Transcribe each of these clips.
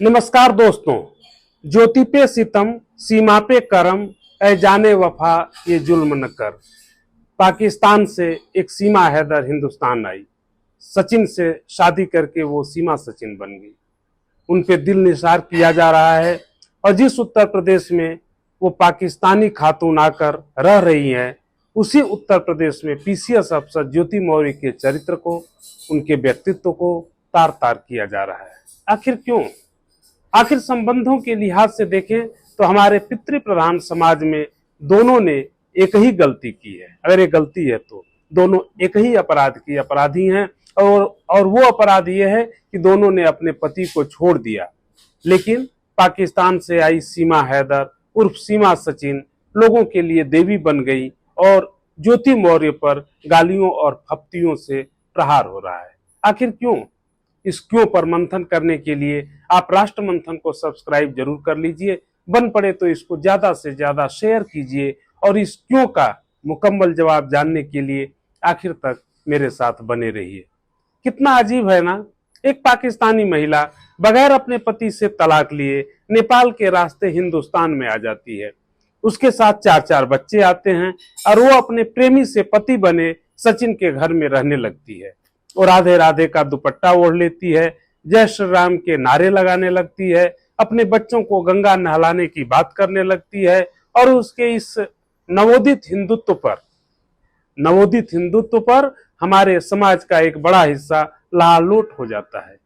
नमस्कार दोस्तों। ज्योति पे सितम, सीमा पे करम, ऐ जाने वफा ये जुल्म न कर। पाकिस्तान से एक सीमा हैदर हिंदुस्तान आई। सचिन से शादी करके वो सीमा सचिन बन गई। उन पे दिल निसार किया जा रहा है और जिस उत्तर प्रदेश में वो पाकिस्तानी खातून आकर रह रही हैं, उसी उत्तर प्रदेश में पीसीएस अफसर ज्योति मौर्य के चरित्र को, उनके व्यक्तित्व को तार तार किया जा रहा है। आखिर क्यों? आखिर संबंधों के लिहाज से देखें तो हमारे पितृ प्रधान समाज में दोनों ने एक ही गलती की है। अगर ये गलती है तो दोनों एक ही अपराध की अपराधी हैं और वो अपराध ये है कि दोनों ने अपने पति को छोड़ दिया। लेकिन पाकिस्तान से आई सीमा हैदर उर्फ सीमा सचिन लोगों के लिए देवी बन गई और ज्योति मौर्य पर गालियों और फप्तियों से प्रहार हो रहा है। आखिर क्यों? इस क्यों पर मंथन करने के लिए आप राष्ट्र मंथन को सब्सक्राइब जरूर कर लीजिए। बन पड़े तो इसको ज्यादा से ज्यादा शेयर कीजिए और इस क्यों का मुकम्मल जवाब जानने के लिए आखिर तक मेरे साथ बने रहिए। कितना अजीब है ना, एक पाकिस्तानी महिला बगैर अपने पति से तलाक लिए नेपाल के रास्ते हिंदुस्तान में आ जाती है। उसके साथ चार चार बच्चे आते हैं और वो अपने प्रेमी से पति बने सचिन के घर में रहने लगती है और राधे राधे का दुपट्टा ओढ़ लेती है, जय श्री राम के नारे लगाने लगती है, अपने बच्चों को गंगा नहलाने की बात करने लगती है और उसके इस नवोदित हिंदुत्व पर हमारे समाज का एक बड़ा हिस्सा लालोट हो जाता है।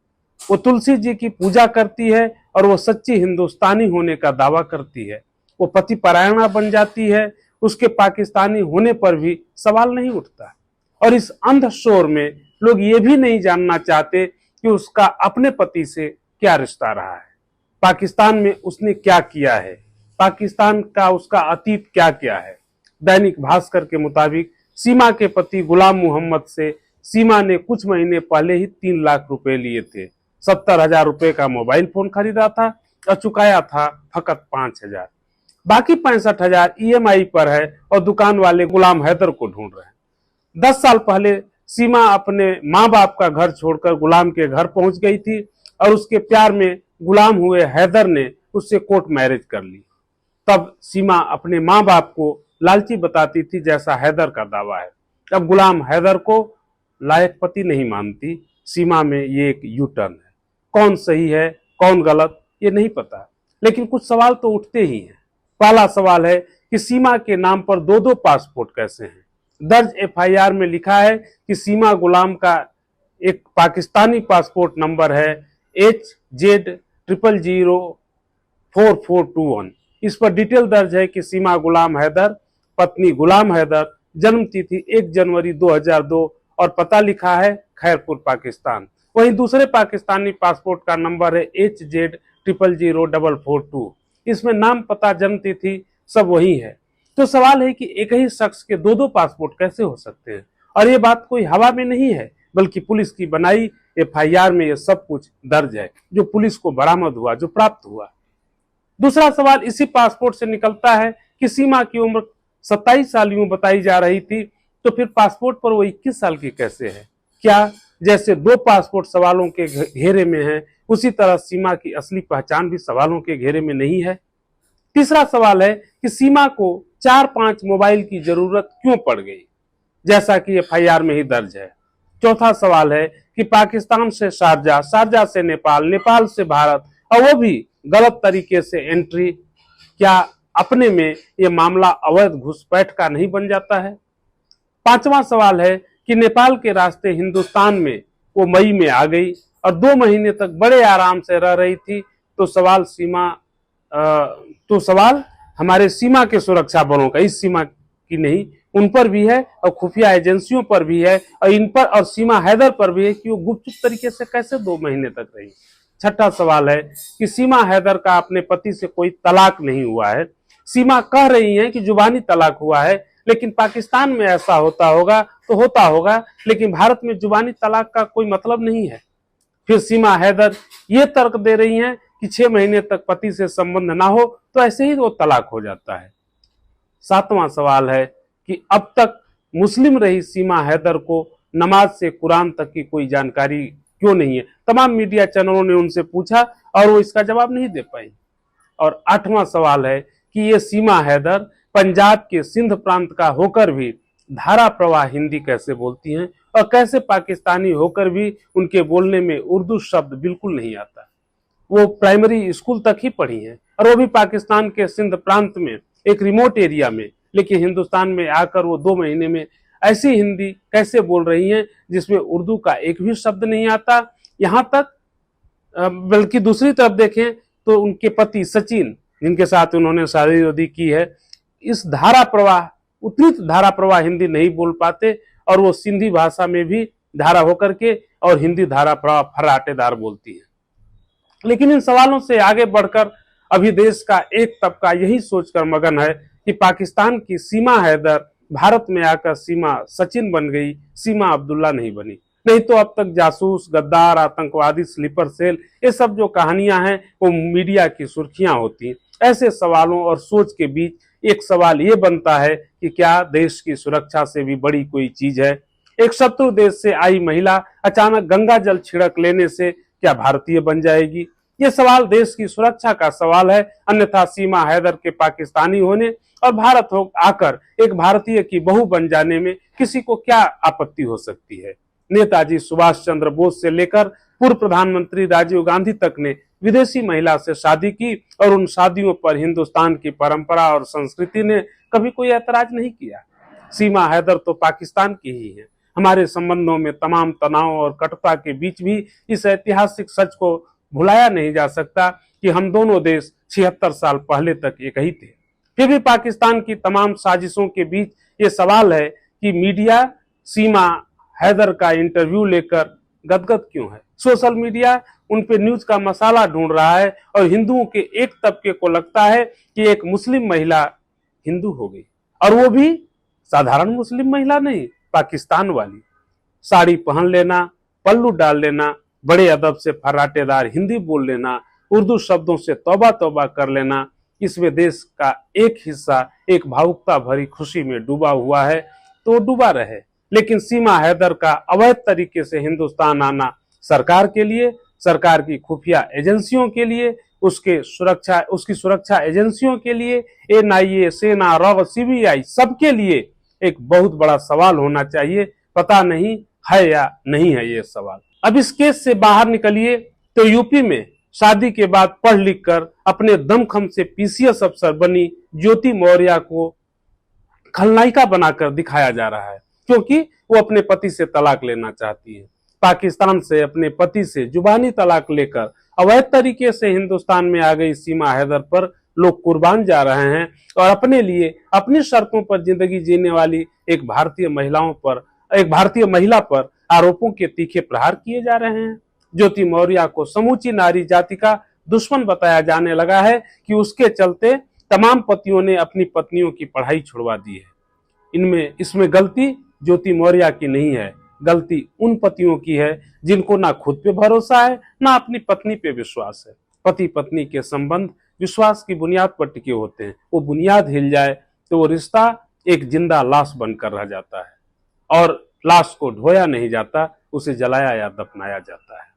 वो तुलसी जी की पूजा करती है और वो सच्ची हिंदुस्तानी होने का दावा करती है। वो पति परायणा बन जाती है, उसके पाकिस्तानी होने पर भी सवाल नहीं उठता। और इस अंध शोर में लोग ये भी नहीं जानना चाहते कि उसका अपने पति से क्या रिश्ता रहा है, पाकिस्तान में उसने क्या किया है, पाकिस्तान का उसका अतीत क्या क्या है। दैनिक भास्कर के मुताबिक सीमा के पति गुलाम मोहम्मद से सीमा ने कुछ महीने पहले ही 3 लाख रुपए लिए थे। 70,000 रुपए का मोबाइल फोन खरीदा था और चुकाया था फकत 5,000। बाकी 65,000 ईएमआई पर है और दुकान वाले गुलाम हैदर को ढूंढ रहे हैं। 10 साल पहले सीमा अपने माँ बाप का घर छोड़कर गुलाम के घर पहुंच गई थी और उसके प्यार में गुलाम हुए हैदर ने उससे कोर्ट मैरिज कर ली। तब सीमा अपने माँ बाप को लालची बताती थी, जैसा हैदर का दावा है। अब गुलाम हैदर को लायक पति नहीं मानती। सीमा में ये एक यू टर्न है। कौन सही है कौन गलत ये नहीं पता, लेकिन कुछ सवाल तो उठते ही हैं। पहला सवाल है कि सीमा के नाम पर 2-2 पासपोर्ट कैसे हैं? दर्ज एफआईआर में लिखा है कि सीमा गुलाम का एक पाकिस्तानी पासपोर्ट नंबर है HZ004421। इस पर डिटेल दर्ज है कि सीमा गुलाम हैदर, पत्नी गुलाम हैदर, जन्म तिथि 1 जनवरी 2002 और पता लिखा है खैरपुर पाकिस्तान। वहीं दूसरे पाकिस्तानी पासपोर्ट का नंबर है HZ000442। इसमें नाम, पता, जन्म तिथि सब वही है। तो सवाल है कि एक ही शख्स के 2-2 पासपोर्ट कैसे हो सकते हैं? और ये बात कोई हवा में नहीं है, बल्कि पुलिस की बनाई एफआईआर में ये सब कुछ दर्ज है, जो पुलिस को बरामद हुआ, जो प्राप्त हुआ। दूसरा सवाल इसी पासपोर्ट से निकलता है कि सीमा की उम्र 27 साल यूं बताई जा रही थी, तो फिर पासपोर्ट पर वो 21 साल की कैसे है? क्या जैसे 2 पासपोर्ट सवालों के घेरे में है, उसी तरह सीमा की असली पहचान भी सवालों के घेरे में नहीं है? तीसरा सवाल है कि सीमा को 4-5 मोबाइल की जरूरत क्यों पड़ गई, जैसा कि एफआईआर में ही दर्ज है। चौथा सवाल है कि पाकिस्तान से शारजा, शारजा से नेपाल, नेपाल से भारत, और वो भी गलत तरीके से एंट्री, क्या अपने में ये मामला अवैध घुसपैठ का नहीं बन जाता है? पांचवा सवाल है कि नेपाल के रास्ते हिंदुस्तान में वो मई में आ गई और 2 महीने तक बड़े आराम से रह रही थी। तो सवाल हमारे सीमा के सुरक्षा बलों का, इस सीमा की नहीं, उन पर भी है और खुफिया एजेंसियों पर भी है और इन पर और सीमा हैदर पर भी है कि वो गुपचुप तरीके से कैसे 2 महीने तक रही। छठा सवाल है कि सीमा हैदर का अपने पति से कोई तलाक नहीं हुआ है। सीमा कह रही है कि जुबानी तलाक हुआ है, लेकिन पाकिस्तान में ऐसा होता होगा तो होता होगा, लेकिन भारत में जुबानी तलाक का कोई मतलब नहीं है। फिर सीमा हैदर ये तर्क दे रही हैं कि 6 महीने तक पति से संबंध ना हो तो ऐसे ही वो तलाक हो जाता है। सातवां सवाल है कि अब तक मुस्लिम रही सीमा हैदर को नमाज से कुरान तक की कोई जानकारी क्यों नहीं है? तमाम मीडिया चैनलों ने उनसे पूछा और वो इसका जवाब नहीं दे पाई। और 8वां सवाल है कि ये सीमा हैदर पंजाब के सिंध प्रांत का होकर भी धारा प्रवाह हिंदी कैसे बोलती हैं और कैसे पाकिस्तानी होकर भी उनके बोलने में उर्दू शब्द बिल्कुल नहीं आता। वो प्राइमरी स्कूल तक ही पढ़ी हैं और वो भी पाकिस्तान के सिंध प्रांत में एक रिमोट एरिया में, लेकिन हिंदुस्तान में आकर वो 2 महीने में ऐसी हिंदी कैसे बोल रही हैं जिसमें उर्दू का एक भी शब्द नहीं आता। यहाँ तक बल्कि दूसरी तरफ देखें तो उनके पति सचिन, जिनके साथ उन्होंने शादी वादी की है, इस धारा प्रवाह उतनी धारा प्रवाह हिंदी नहीं बोल पाते और वो सिंधी भाषा में भी धारा होकर के और हिंदी धारा प्रवाह फर्राटेदार बोलती है। लेकिन इन सवालों से आगे बढ़कर अभी देश का एक तबका यही सोचकर मगन है कि पाकिस्तान की सीमा हैदर भारत में आकर सीमा सचिन बन गई, सीमा अब्दुल्ला नहीं बनी। नहीं तो अब तक जासूस, गद्दार, आतंकवादी, स्लीपर सेल, ये सब जो कहानियां हैं वो मीडिया की सुर्खियां होती हैं। ऐसे सवालों और सोच के बीच एक सवाल ये बनता है कि क्या देश की सुरक्षा से भी बड़ी कोई चीज है? एक शत्रु देश से आई महिला अचानक गंगा जल छिड़क लेने से क्या भारतीय बन जाएगी? ये सवाल देश की सुरक्षा का सवाल है, अन्यथा सीमा हैदर के पाकिस्तानी होने और भारत हो आकर एक भारतीय की बहू बन जाने में किसी को क्या आपत्ति हो सकती है? नेताजी सुभाष चंद्र बोस से लेकर पूर्व प्रधानमंत्री राजीव गांधी तक ने विदेशी महिला से शादी की और उन शादियों पर हिंदुस्तान की परंपरा और संस्कृति ने कभी कोई ऐतराज नहीं किया। सीमा हैदर तो पाकिस्तान की ही है। हमारे संबंधों में तमाम तनाव और कटुता के बीच भी इस ऐतिहासिक सच को भुलाया नहीं जा सकता कि हम दोनों देश 76 साल पहले तक एक ही थे। फिर भी पाकिस्तान की तमाम साजिशों के बीच ये सवाल है कि मीडिया सीमा हैदर का इंटरव्यू लेकर गदगद क्यों है? सोशल मीडिया उन पे न्यूज का मसाला ढूंढ रहा है और हिंदुओं के एक तबके को लगता है कि एक मुस्लिम महिला हिंदू हो गई, और वो भी साधारण मुस्लिम महिला नहीं, पाकिस्तान वाली। साड़ी पहन लेना, पल्लू डाल लेना, बड़े अदब से फर्राटेदार हिंदी बोल लेना, उर्दू शब्दों से तौबा तौबा कर लेना, इसमें देश का एक हिस्सा एक भावुकता भरी खुशी में डूबा हुआ है तो डूबा रहे। लेकिन सीमा हैदर का अवैध तरीके से हिंदुस्तान आना सरकार के लिए, सरकार की खुफिया एजेंसियों के लिए, उसकी सुरक्षा एजेंसियों के लिए, एनआईए, सेना, रॉ, सीबीआई, सबके लिए एक बहुत बड़ा सवाल होना चाहिए। पता नहीं है या नहीं है ये सवाल। अब इस केस से बाहर निकलिए तो यूपी में शादी के बाद पढ़ लिख कर अपने दमखम से पीसीएस अफसर बनी ज्योति मौर्य को खलनायिका बनाकर दिखाया जा रहा है, क्योंकि वो अपने पति से तलाक लेना चाहती है। पाकिस्तान से अपने पति से जुबानी तलाक लेकर अवैध तरीके से हिंदुस्तान में आ गई सीमा हैदर पर लोग कुर्बान जा रहे हैं और अपने लिए अपनी शर्तों पर जिंदगी जीने वाली एक भारतीय महिला पर आरोपों के तीखे प्रहार किए जा रहे हैं। ज्योति मौर्य को समूची नारी जाति का दुश्मन बताया जाने लगा है कि उसके चलते तमाम पतियों ने अपनी पत्नियों की पढ़ाई छुड़वा दी है। इसमें गलती ज्योति मौर्य की नहीं है, गलती उन पतियों की है जिनको ना खुद पे भरोसा है ना अपनी पत्नी पे विश्वास है। पति पत्नी के संबंध विश्वास की बुनियाद पर टिके होते हैं। वो बुनियाद हिल जाए तो वो रिश्ता एक जिंदा लाश बनकर रह जाता है और लाश को ढोया नहीं जाता, उसे जलाया या दफनाया जाता है।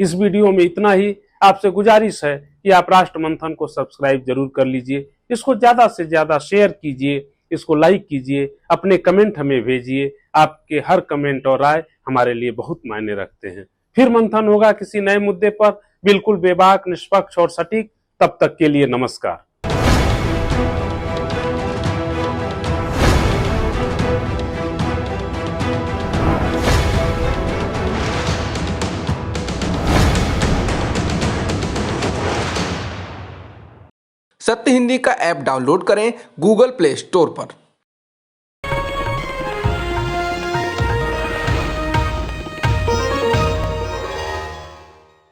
इस वीडियो में इतना ही। आपसे गुजारिश है कि आप राष्ट्र मंथन को सब्सक्राइब जरूर कर लीजिए, इसको ज्यादा से ज्यादा शेयर कीजिए, इसको लाइक कीजिए, अपने कमेंट हमें भेजिए। आपके हर कमेंट और राय हमारे लिए बहुत मायने रखते हैं। फिर मंथन होगा किसी नए मुद्दे पर, बिल्कुल बेबाक, निष्पक्ष और सटीक। तब तक के लिए नमस्कार। सत्य हिंदी का ऐप डाउनलोड करें गूगल प्ले स्टोर पर।